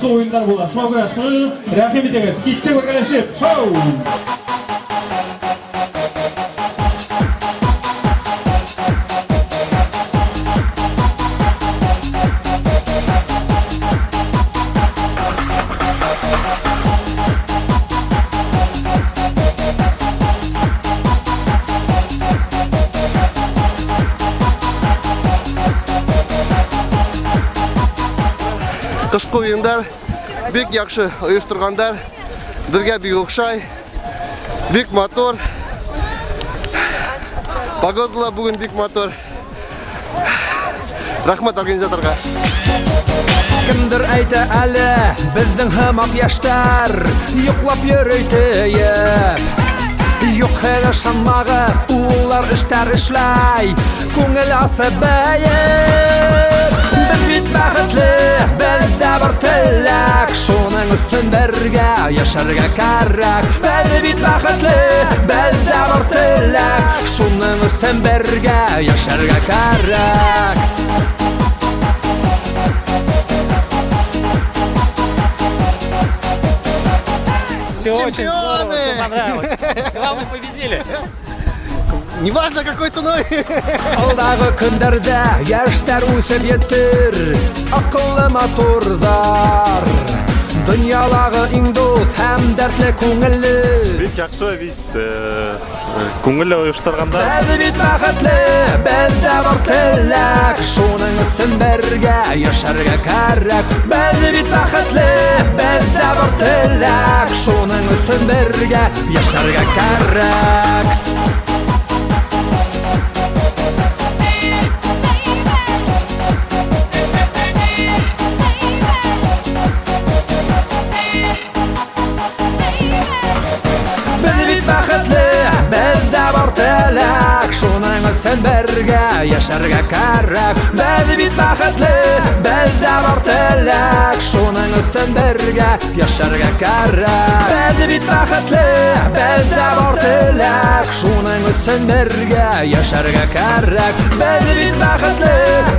кызыктуу оюндар болот. Шуга көрө сыгы рахмет эгет. Китте бакалашып. Чоу! Кышкы оюндар бек яхшы оюштургандар. Бизге бик окшой. Бик мотор. Погода бүгүн бик мотор. Рахмат организаторга. Кимдир айта әле, безнең хамак яшьтәр йоклап йөрөйтеп. Юк әле шаммагы, уллар эштәр эшләй, күңел асыбайып. Без бит бәхетле, бездә бар теләк, шуның өчен бергә яшәргә кирәк. Без бит бәхетле, бездә бар теләк, шуның өчен бергә яшәргә кирәк. Все очень здорово, все понравилось. Главное, победили. Неважно какой ценой. Алдагы көндәрдә яшьтәр үсеп еттер, акыллы моторлар. Дөньялагы иң дус һәм дәртле күңелле. Бик яхшы без күңелле оештырганда. Без бит бәхетле, бездә бар теләк, шуның өчен бергә яшәргә кирәк. Без бит бәхетле, бездә бар теләк, шуның өчен бергә яшәргә кирәк. Sen berge yaşarga kərək. Bəzi bit bəxətli, bəzdə var tələk. Şunun sen berge yaşarga kərək. Bəzi bit bəxətli, bəzdə var tələk. Şunun sen berge yaşarga kərək. Bəzi bit bəxətli,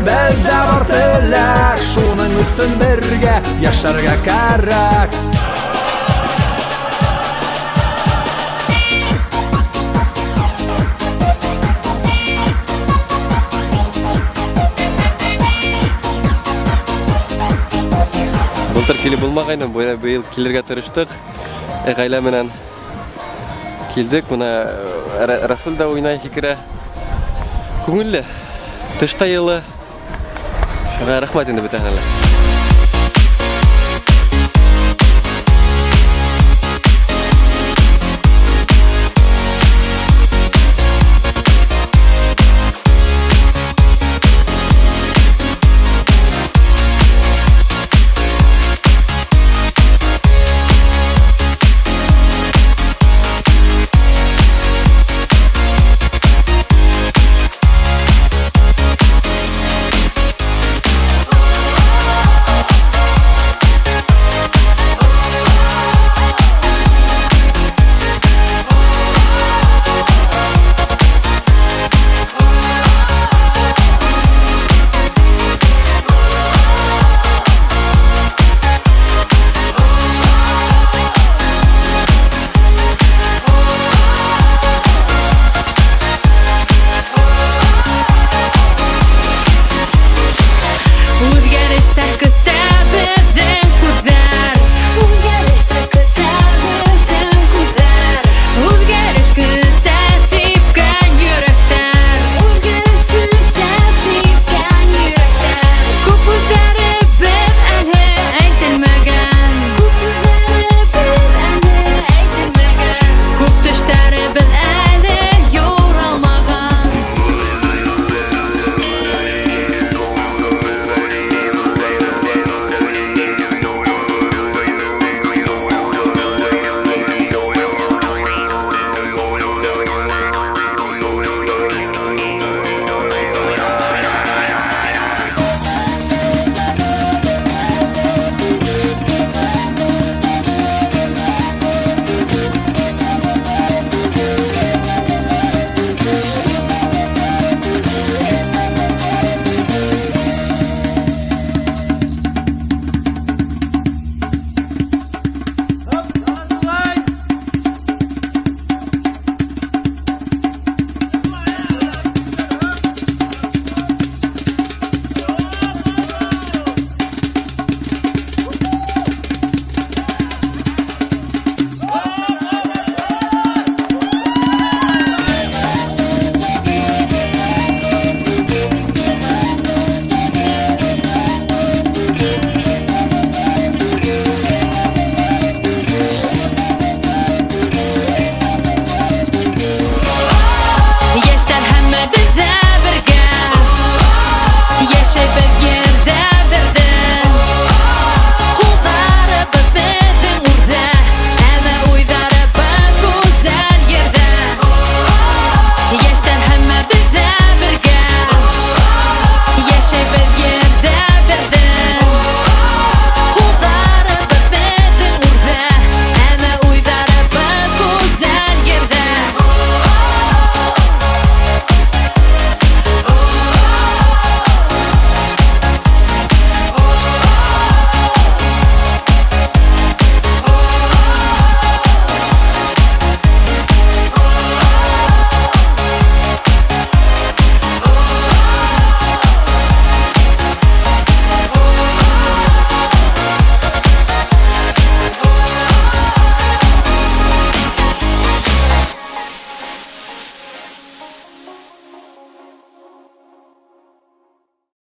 bəzdə var tələk. Şunun sen berge yaşarga kərək. Былтыр келіп болмағайным, быйыл келерге тырыштық. Ғайла менен келдік, мына Расул да ойнай хикірі. Көңілі, тышта елі. Шаға рахмат енді бітәңілі.